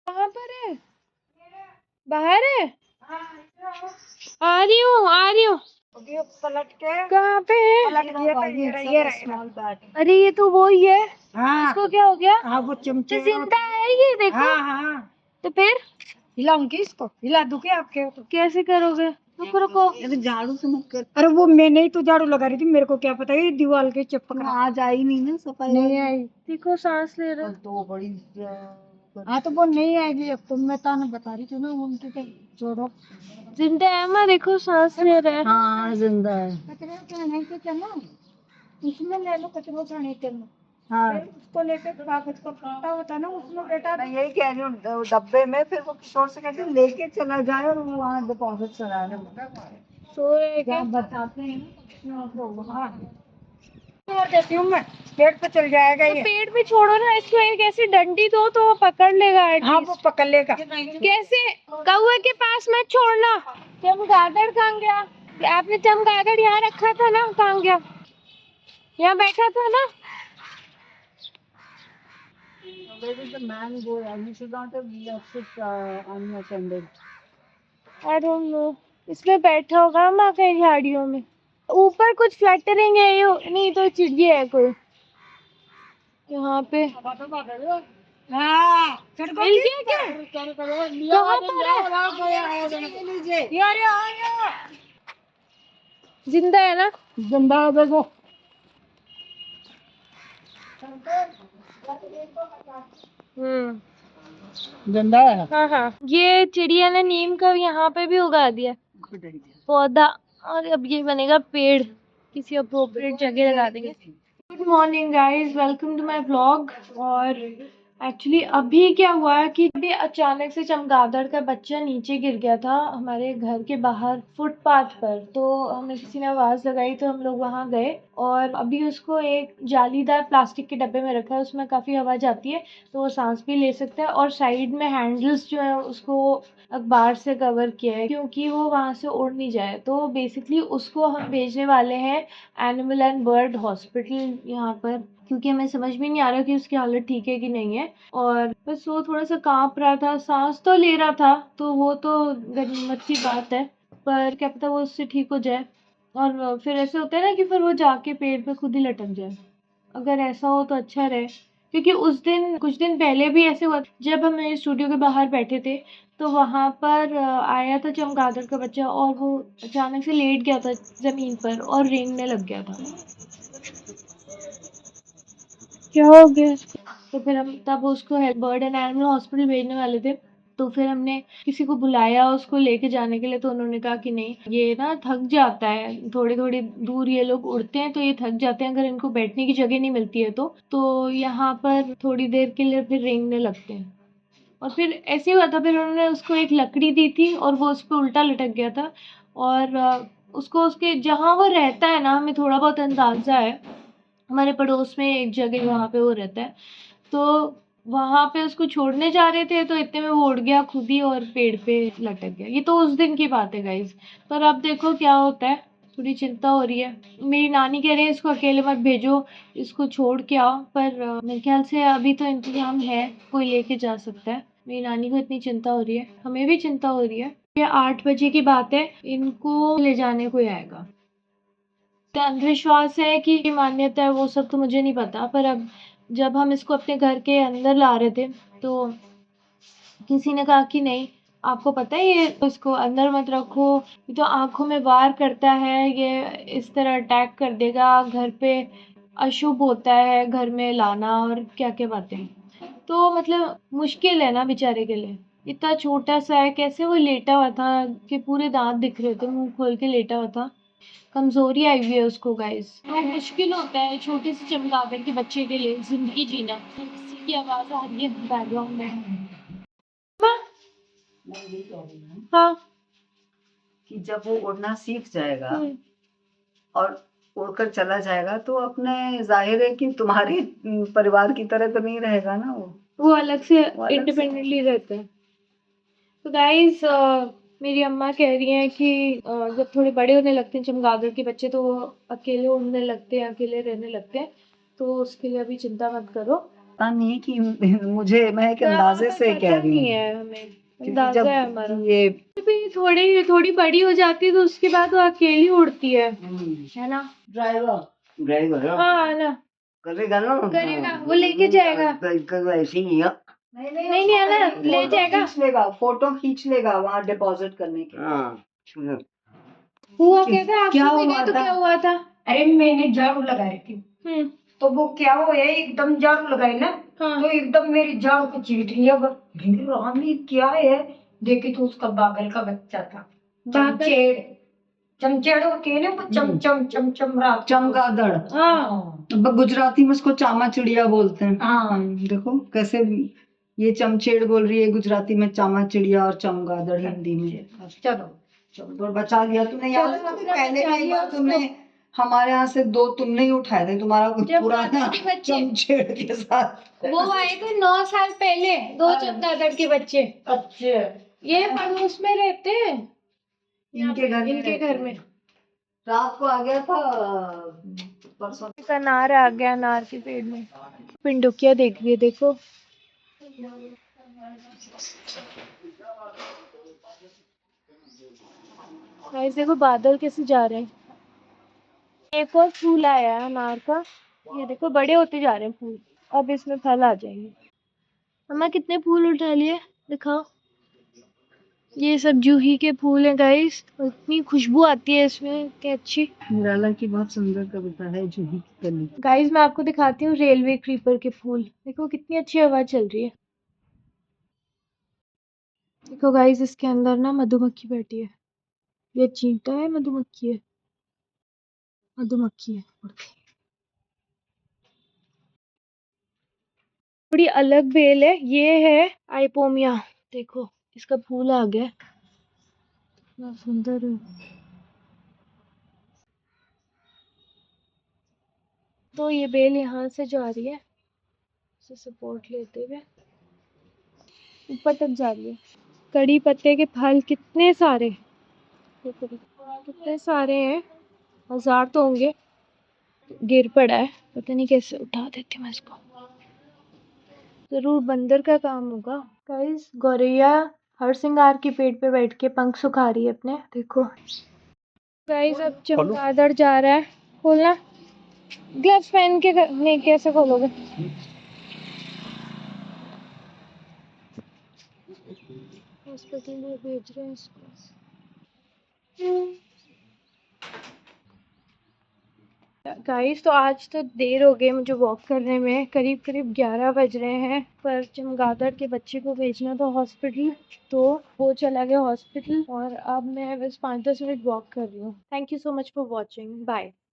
कहाँ पर है? बाहर है? आ रही हूँ। पलट के कहाँ पे है? पलट गया ये रहा। अरे ये तो वो ही है। हाँ इसको क्या हो गया? हाँ, वो तो चमचे। जिंदा है ये, देखो। हाँ हाँ, तो फिर हिलाऊंगी इसको, हिला दूं क्या आपके? तो कैसे करोगे? रुको। अरे झाड़ू से मत कर। अरे वो मैंने ही तो झाड़ू लगा रही थी, मेरे को क्या पता ये दीवार के चपक आज आई नहीं ना सफाई। नहीं आई। देखो सांस ले रहा। तो बड़ी। हाँ तो वो नहीं आएगी अब, तो मैं ताना बता रही थी ना उनके के छोड़ो। जिंदा है माँ, देखो सांस ले रहा है। हाँ जिंदा है। कचरे उठाने के चलो, उसमें ले लो कचरे उठाने के चलो। हाँ उसको लेके कागज का कट्टा होता है ना, उसमें बेटा मैं यही कह रही हूँ डब्बे में, फिर वो किशोर से कहते लेके चला जाए और वो वहाँ डिपॉजिट चला सो रहे क्या? बताते हैं ना। हाँ छोड़ देती हूँ मैं, पेट पे चल जाएगा तो ये। पेड़ पे छोड़ो ना इसको, एक ऐसी डंडी दो तो वो पकड़ लेगा हाँ एटलीस्ट। वो पकड़ लेगा। कैसे? कौवे के पास मत छोड़ना। चमगादड़ कहाँ गया? आपने चमगादड़ यहाँ रखा था ना, कहाँ गया? यहाँ बैठा था ना। The man go and he should not have sit unattended. I don't know, इसमें बैठा होगा माँ कहीं झाड़ियों में। ऊपर कुछ फ्लटरिंग है ये, नहीं तो चिड़िया है कोई यहाँ पे। हाँ मिल गया क्या? कहाँ पर है? जिंदा है ना? जिंदा है देखो। जिंदा है। हाँ, ये चिड़िया ने नीम का यहाँ पे भी उगा दिया पौधा, और अब ये बनेगा पेड़, किसी अप्रोप्रिएट जगह लगा देंगे। Good morning guys, welcome to my vlog. और एक्चुअली अभी क्या हुआ है कि अभी अचानक से चमगादड़ का बच्चा नीचे गिर गया था हमारे घर के बाहर फुटपाथ पर। तो हमें किसी ने आवाज़ लगाई तो हम लोग वहाँ गए, और अभी उसको एक जालीदार प्लास्टिक के डब्बे में रखा है, उसमें काफ़ी हवा जाती है तो वो सांस भी ले सकता है। और साइड में हैंडल्स जो है उसको अखबार से कवर किया है क्योंकि वो वहाँ से उड़ नहीं जाए। तो बेसिकली उसको हम भेजने वाले हैं एनिमल एंड बर्ड हॉस्पिटल यहाँ पर, क्योंकि हमें समझ में नहीं आ रहा कि उसकी हालत ठीक है कि नहीं है। और बस वो थोड़ा सा कांप रहा था, सांस तो ले रहा था, तो वो तो गनीमत की बात है, पर क्या पता वो उससे ठीक हो जाए। और फिर ऐसे होता है ना कि फिर वो जाके पेड़ पे खुद ही लटक जाए। अगर ऐसा हो तो अच्छा रहे, क्योंकि उस दिन कुछ दिन पहले भी ऐसे हुआ जब हम स्टूडियो के बाहर बैठे थे, तो वहाँ पर आया था चमगादड़ का बच्चा और वो अचानक से लेट गया था जमीन पर और रेंगने लग गया था। क्या हो गया? तो फिर हम तब उसको बर्ड एंड एनिमल हॉस्पिटल भेजने वाले थे, तो फिर हमने किसी को बुलाया उसको लेके जाने के लिए। तो उन्होंने कहा कि नहीं, ये ना थक जाता है, थोड़ी थोड़ी दूर ये लोग उड़ते हैं तो ये थक जाते हैं, अगर इनको बैठने की जगह नहीं मिलती है तो यहाँ पर थोड़ी देर के लिए फिर रेंगने लगते हैं। और फिर ऐसे ही हुआ था, फिर उन्होंने उसको एक लकड़ी दी थी और वो उस पर उल्टा लटक गया था। और उसको उसके जहाँ वो रहता है ना, हमें थोड़ा बहुत अंदाजा है, हमारे पड़ोस में एक जगह वहाँ पे वो रहता है, तो वहाँ पे उसको छोड़ने जा रहे थे तो इतने में वो उड़ गया खुद ही और पेड़ पे लटक गया। ये तो उस दिन की बात है गाइस, पर अब देखो क्या होता है। थोड़ी चिंता हो रही है। मेरी नानी कह रही है इसको अकेले मत भेजो, इसको छोड़ के आओ, पर मेरे ख्याल से अभी तो इंतजाम है, कोई लेके जा सकता है। मेरी नानी को इतनी चिंता हो रही है, हमें भी चिंता हो रही है। ये 8 बजे की बात है, इनको ले जाने कोई आएगा। तो अंधविश्वास है कि मान्यता है वो सब तो मुझे नहीं पता, पर अब जब हम इसको अपने घर के अंदर ला रहे थे तो किसी ने कहा कि नहीं, आपको पता है ये इसको अंदर मत रखो, ये तो आंखों में वार करता है, ये इस तरह अटैक कर देगा घर पे, अशुभ होता है घर में लाना, और क्या क्या बातें। तो मतलब मुश्किल है ना बेचारे के लिए, इतना छोटा सा है, कैसे वो लेटा हुआ था कि पूरे दांत दिख रहे थे, मुंह खोल के लेटा हुआ था, कमजोरी आई हुई है उसको गाइस। तो मुश्किल होता है छोटे से चमगादड़ के बच्चे के लिए जिंदगी जीना। किसी की आवाज आ रही है बैकग्राउंड में। मैं ये कह रही हूँ हाँ कि जब वो उड़ना सीख जाएगा और उड़कर चला जाएगा तो अपने जाहिर है कि तुम्हारी परिवार की तरह तो नहीं रहेगा ना वो अलग से वो अलग से इंडिपेंडेंटली रहते हैं। तो गाइस मेरी अम्मा कह रही हैं कि जब थोड़े बड़े होने लगते हैं चमगादड़ के बच्चे तो वो अकेले उड़ने लगते हैं, अकेले रहने लगते हैं, तो उसके लिए अभी चिंता मत करो। पता नहीं है कि मुझे, मैं एक क्या अंदाजे से पता कह रही नहीं हूँ, है हमें, क्योंकि अंदाजा जब है हमारा। ये भी थोड़ी थोड़ी बड़ी हो जाती है तो उसके बाद वो अकेली उड़ती है ना। ड्राइवर ड्राइवर हाँ ना, करेगा ना, करेगा, वो लेके जाएगा। ऐसे ही है। नहीं नहीं है ना, ले जाएगा। खींच लेगा, फोटो खींच लेगा वहाँ डिपॉजिट करने के। हाँ हुआ क्या था, आप क्या सुन हुआ गए तो था? क्या हुआ था? अरे मैंने झाड़ू लगा रही थी, तो वो क्या हुआ है, एकदम झाड़ू लगाई ना, हाँ। तो एकदम मेरी झाड़ू को चीट लिया। रामी क्या है, देखी तो उसका बागल का बच्चा था। चमचेड़, चमचेड़ होती है ना, वो चमचम चमचम रात को। चमगादड़, हाँ गुजराती में उसको चामा चिड़िया बोलते हैं। हाँ। देखो कैसे ये चमचेड़ बोल रही है गुजराती में, चामा चिड़िया और चमगादड़ हिंदी में। चलो चलो बचा लिया तूने। याद है अपना पहले बचा भी एक लिया बार तुमने हमारे यहाँ से 2 तुमने ही उठाए थे, तुम्हारा कुछ जब पुराना माता के बच्चे, चमचेड़ के साथ। वो आए थे 9 साल पहले, 2 चमगादड़ के बच्चे। अच्छे ये पड़ोस में रहते हैं, इनके घर में इनके घर में। रात को आ गया था परसों। एक अनार आ गया, अनार के पेड़ में पिंडुकिया देख रही है, देखो। गाइस देखो बादल कैसे जा रहे हैं। एक और फूल आया है अनार का, ये देखो बड़े होते जा रहे हैं फूल, अब इसमें फल आ जाएंगे। मम्मा कितने फूल उठा लिए, दिखाओ। ये सब जूही के फूल हैं गाइस, इतनी खुशबू आती है इसमें, क्या अच्छी। निराला की बहुत सुंदर कविता है जूही की कली। गाइस मैं आपको दिखाती हूँ रेलवे क्रीपर के फूल, देखो कितनी अच्छी हवा चल रही है। देखो गाइस इसके अंदर ना मधुमक्खी बैठी है, ये चींटा है, मधुमक्खी है, मधुमक्खी है। थोड़ी अलग बेल है, ये है आइपोमिया, देखो इसका फूल आ गया, कितना सुंदर है। तो ये बेल यहाँ से जा रही है, इसे सपोर्ट लेते हुए ऊपर तक जा रही है। कड़ी पत्ते के फल कितने सारे, देखो कितने सारे हैं, 1000 तो होंगे। गिर पड़ा है, पता नहीं कैसे उठा देती मैं इसको, जरूर बंदर का काम होगा। गाइस गौरैया हर सिंगार की पेड़ पे बैठ के पंख सुखा रही है अपने, देखो। गाइस अब चमगादड़ जा रहा है, खोलना। ग्लव्स पहन के नहीं, कैसे खोलोगे? हॉस्पिटल में भेज रहे हैं इसको। गाइस तो आज तो देर हो गई मुझे वॉक करने में, करीब करीब 11 बज रहे हैं, पर चमगादड़ के बच्चे को भेजना था हॉस्पिटल, तो वो चला गया हॉस्पिटल और अब मैं बस 5-10 मिनट वॉक कर रही हूँ। Thank you so much for watching, bye.